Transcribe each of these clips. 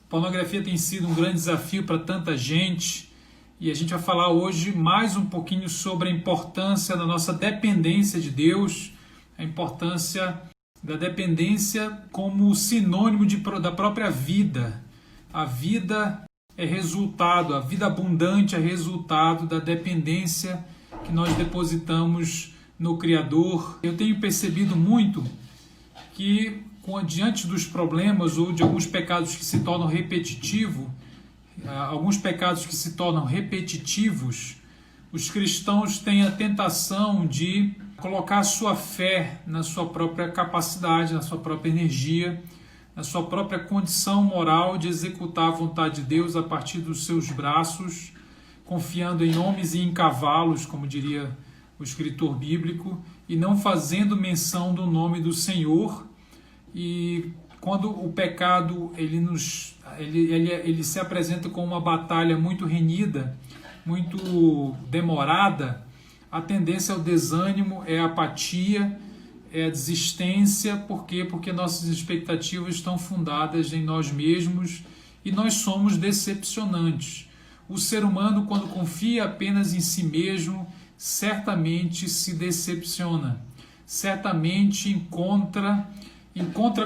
Pornografia tem sido um grande desafio para tanta gente e a gente vai falar hoje mais um pouquinho sobre a importância da nossa dependência de Deus, a importância da dependência como sinônimo da própria vida. A vida é resultado, a vida abundante é resultado da dependência que nós depositamos no Criador. Eu tenho percebido muito que, diante dos problemas ou de alguns pecados que se tornam repetitivos, os cristãos têm a tentação de colocar a sua fé na sua própria capacidade, na sua própria energia, na sua própria condição moral de executar a vontade de Deus a partir dos seus braços, confiando em homens e em cavalos, como diria o escritor bíblico, e não fazendo menção do nome do Senhor. E quando o pecado ele se apresenta como uma batalha muito renhida, muito demorada, a tendência ao desânimo, é a apatia, é a desistência. Por quê? Porque nossas expectativas estão fundadas em nós mesmos e nós somos decepcionantes. O ser humano, quando confia apenas em si mesmo, certamente se decepciona, certamente encontra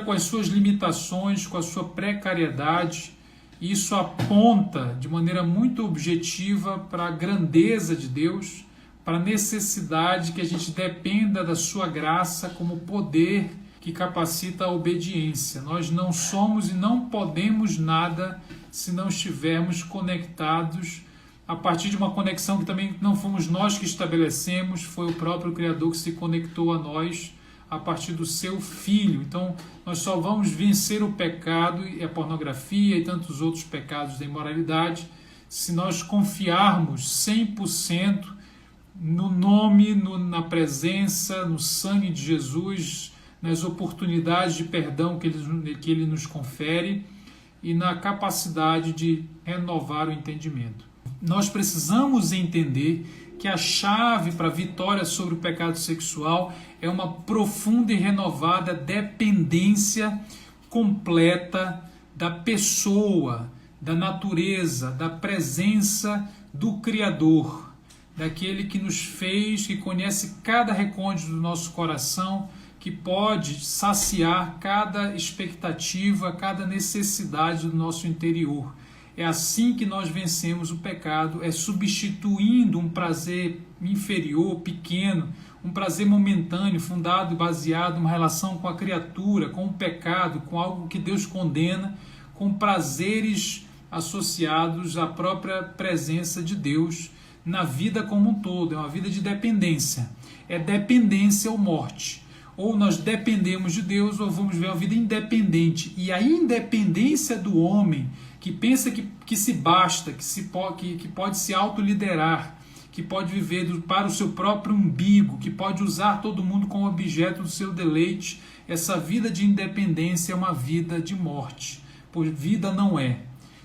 com as suas limitações, com a sua precariedade. Isso aponta de maneira muito objetiva para a grandeza de Deus, para a necessidade que a gente dependa da sua graça como poder que capacita a obediência. Nós não somos e não podemos nada se não estivermos conectados a partir de uma conexão que também não fomos nós que estabelecemos, foi o próprio Criador que se conectou a nós a partir do seu Filho. Então, nós só vamos vencer o pecado e a pornografia e tantos outros pecados da imoralidade se nós confiarmos 100% no nome, na presença, no sangue de Jesus, nas oportunidades de perdão que ele nos confere e na capacidade de renovar o entendimento. Nós precisamos entender que a chave para a vitória sobre o pecado sexual é uma profunda e renovada dependência completa da pessoa, da natureza, da presença do Criador, daquele que nos fez, que conhece cada recôndito do nosso coração, que pode saciar cada expectativa, cada necessidade do nosso interior. É assim que nós vencemos o pecado, é substituindo um prazer inferior, pequeno, um prazer momentâneo, fundado e baseado numa relação com a criatura, com o pecado, com algo que Deus condena, com prazeres associados à própria presença de Deus na vida como um todo. É uma vida de dependência. É dependência ou morte. Ou nós dependemos de Deus, ou vamos ver uma vida independente. E a independência do homem, que pensa que se basta, que pode se autoliderar, que pode viver para o seu próprio umbigo, que pode usar todo mundo como objeto do seu deleite, essa vida de independência é uma vida de morte, pois vida não é.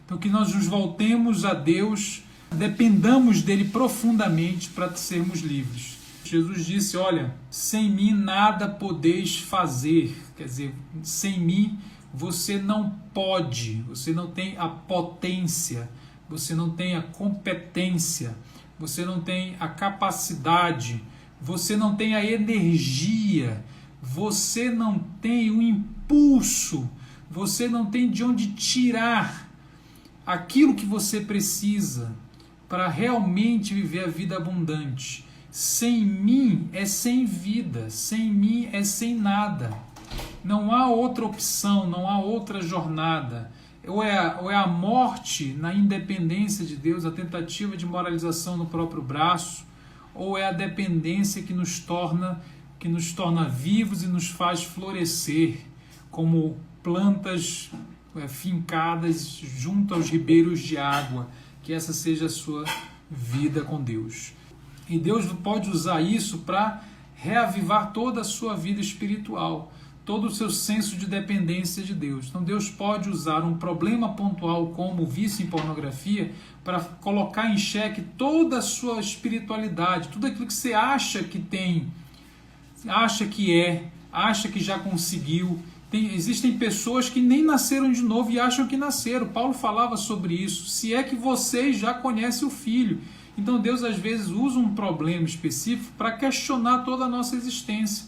Então que nós nos voltemos a Deus, dependamos dele profundamente para sermos livres. Jesus disse, olha, sem mim nada podeis fazer, quer dizer, sem mim você não pode, você não tem a potência, você não tem a competência, você não tem a capacidade, você não tem a energia, você não tem o impulso, você não tem de onde tirar aquilo que você precisa para realmente viver a vida abundante. Sem mim é sem vida, sem mim é sem nada. Não há outra opção, não há outra jornada. Ou é a morte na independência de Deus, a tentativa de moralização no próprio braço, ou é a dependência que nos torna vivos e nos faz florescer como plantas fincadas junto aos ribeiros de água. Que essa seja a sua vida com Deus. E Deus pode usar isso para reavivar toda a sua vida espiritual, todo o seu senso de dependência de Deus. Então Deus pode usar um problema pontual como o vício em pornografia para colocar em xeque toda a sua espiritualidade, tudo aquilo que você acha que tem, acha que já conseguiu, Existem pessoas que nem nasceram de novo e acham que nasceram. Paulo falava sobre isso. Se é que vocês já conhecem o Filho. Então Deus às vezes usa um problema específico para questionar toda a nossa existência.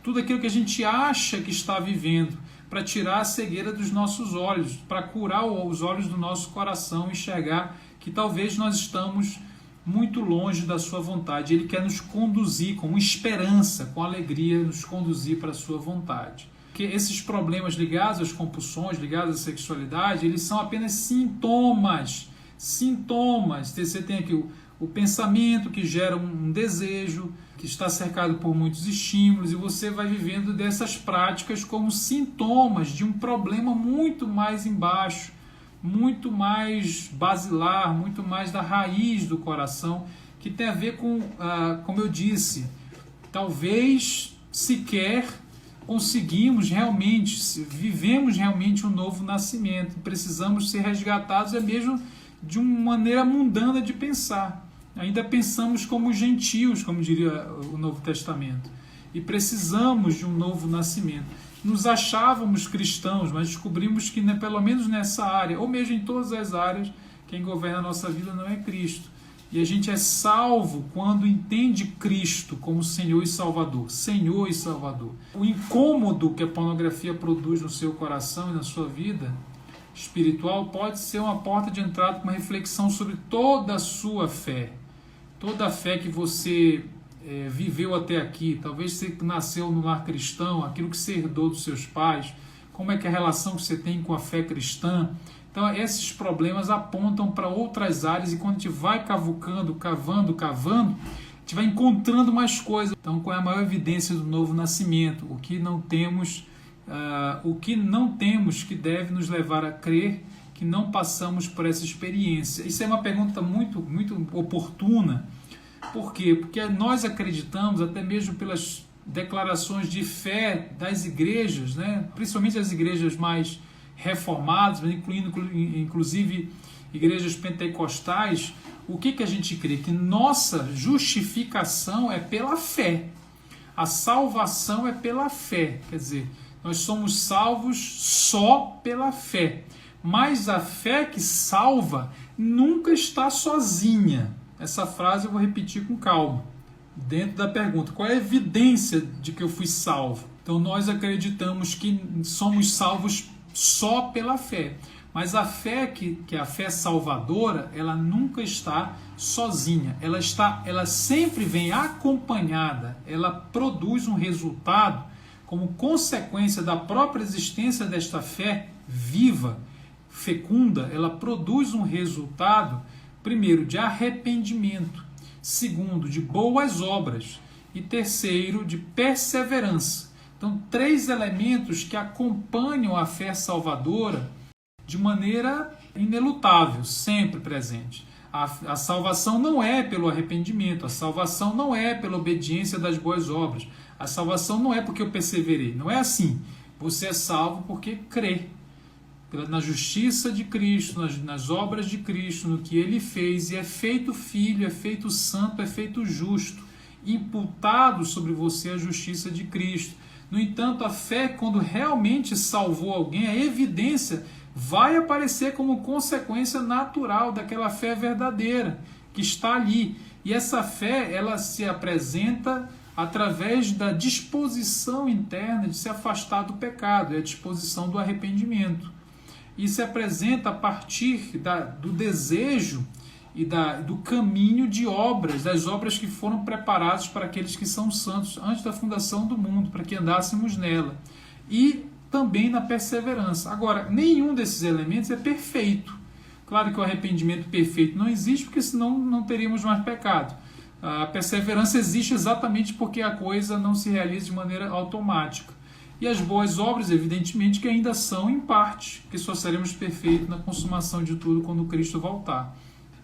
Tudo aquilo que a gente acha que está vivendo, para tirar a cegueira dos nossos olhos, para curar os olhos do nosso coração, enxergar que talvez nós estamos muito longe da sua vontade. Ele quer nos conduzir com esperança, com alegria, nos conduzir para a sua vontade. Porque esses problemas ligados às compulsões, ligados à sexualidade, eles são apenas sintomas. Você tem aqui o pensamento que gera um desejo, que está cercado por muitos estímulos, e você vai vivendo dessas práticas como sintomas de um problema muito mais embaixo, muito mais basilar, muito mais da raiz do coração, que tem a ver com, como eu disse, talvez sequer vivemos realmente um novo nascimento, precisamos ser resgatados mesmo de uma maneira mundana de pensar. Ainda pensamos como gentios, como diria o Novo Testamento, e precisamos de um novo nascimento. Nos achávamos cristãos, mas descobrimos que, pelo menos nessa área, ou mesmo em todas as áreas, quem governa a nossa vida não é Cristo. E a gente é salvo quando entende Cristo como Senhor e Salvador. Senhor e Salvador. O incômodo que a pornografia produz no seu coração e na sua vida espiritual pode ser uma porta de entrada para uma reflexão sobre toda a sua fé. Toda a fé que você viveu até aqui. Talvez você nasceu no lar cristão, aquilo que você herdou dos seus pais, como é que é a relação que você tem com a fé cristã. Então esses problemas apontam para outras áreas, e quando a gente vai cavando, a gente vai encontrando mais coisas. Então qual é a maior evidência do novo nascimento? O que não temos que deve nos levar a crer que não passamos por essa experiência? Isso é uma pergunta muito, muito oportuna. Por quê? Porque nós acreditamos, até mesmo pelas declarações de fé das igrejas, né? Principalmente as igrejas mais reformadas, incluindo inclusive igrejas pentecostais, o que a gente crê? Que nossa justificação é pela fé. A salvação é pela fé. Quer dizer, nós somos salvos só pela fé. Mas a fé que salva nunca está sozinha. Essa frase eu vou repetir com calma, dentro da pergunta. Qual é a evidência de que eu fui salvo? Então nós acreditamos que somos salvos só pela fé. Mas a fé que é a fé salvadora, ela nunca está sozinha. Ela sempre vem acompanhada. Ela produz um resultado como consequência da própria existência desta fé viva, fecunda. Ela produz um resultado, primeiro, de arrependimento, segundo, de boas obras e terceiro, de perseverança. Então, 3 elementos que acompanham a fé salvadora de maneira inelutável, sempre presente. A salvação não é pelo arrependimento, a salvação não é pela obediência das boas obras, a salvação não é porque eu perseverei, não é assim. Você é salvo porque crê na justiça de Cristo, nas obras de Cristo, no que Ele fez, e é feito filho, é feito santo, é feito justo, imputado sobre você a justiça de Cristo. No entanto, a fé, quando realmente salvou alguém, a evidência vai aparecer como consequência natural daquela fé verdadeira que está ali. E essa fé, ela se apresenta através da disposição interna de se afastar do pecado, é a disposição do arrependimento. E se apresenta a partir do desejo e do caminho de obras, das obras que foram preparadas para aqueles que são santos antes da fundação do mundo, para que andássemos nela. E também na perseverança. Agora, nenhum desses elementos é perfeito. Claro que o arrependimento perfeito não existe, porque senão não teríamos mais pecado. A perseverança existe exatamente porque a coisa não se realiza de maneira automática. E as boas obras, evidentemente, que ainda são em parte, porque só seremos perfeitos na consumação de tudo quando Cristo voltar.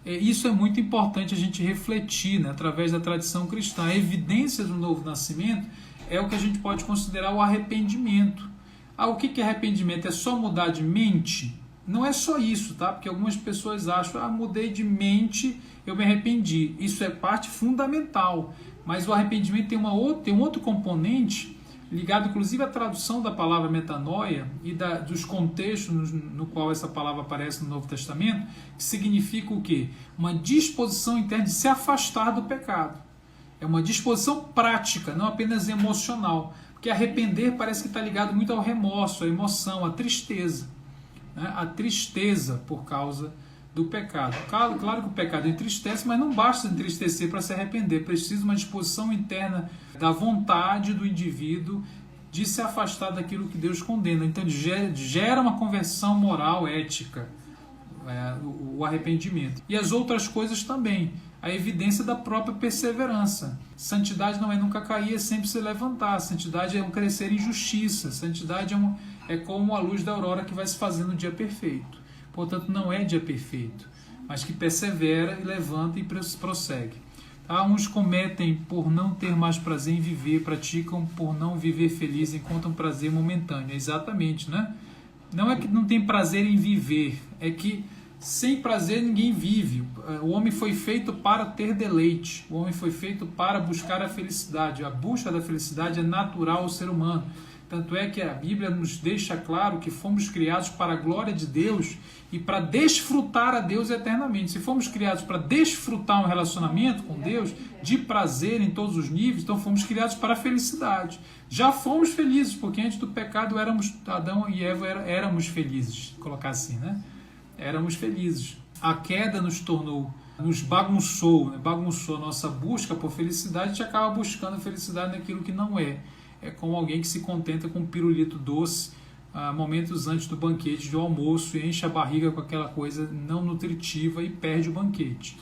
Isso é muito importante a gente refletir, né, através da tradição cristã. A evidência do novo nascimento é o que a gente pode considerar o arrependimento. O que é arrependimento? É só mudar de mente? Não é só isso, tá? Porque algumas pessoas acham, mudei de mente, eu me arrependi. Isso é parte fundamental. Mas o arrependimento tem um outro componente ligado inclusive à tradução da palavra metanoia e dos contextos no qual essa palavra aparece no Novo Testamento, que significa o quê? Uma disposição interna de se afastar do pecado. É uma disposição prática, não apenas emocional, porque arrepender parece que está ligado muito ao remorso, à emoção, à tristeza, né? A tristeza por causa do pecado. Claro que o pecado entristece, mas não basta entristecer para se arrepender. Precisa uma disposição interna da vontade do indivíduo de se afastar daquilo que Deus condena. Então gera uma conversão moral, ética, o arrependimento. E as outras coisas também. A evidência da própria perseverança. Santidade não é nunca cair, é sempre se levantar. Santidade é um crescer em justiça. Santidade é como a luz da aurora que vai se fazendo no dia perfeito. Portanto, não é dia perfeito, mas que persevera e levanta e prossegue. Tá? Uns cometem por não ter mais prazer em viver, praticam por não viver feliz, encontram prazer momentâneo. Exatamente, né? Não é que não tem prazer em viver, é que sem prazer ninguém vive. O homem foi feito para ter deleite, o homem foi feito para buscar a felicidade. A busca da felicidade é natural ao ser humano. Tanto é que a Bíblia nos deixa claro que fomos criados para a glória de Deus e para desfrutar a Deus eternamente. Se fomos criados para desfrutar um relacionamento com Deus, de prazer em todos os níveis, então fomos criados para a felicidade. Já fomos felizes, porque antes do pecado Adão e Eva éramos felizes, colocar assim, né? Éramos felizes. A queda nos bagunçou, né? Bagunçou a nossa busca por felicidade, a gente acaba buscando a felicidade naquilo que não é. É como alguém que se contenta com um pirulito doce momentos antes do banquete, do almoço, e enche a barriga com aquela coisa não nutritiva e perde o banquete.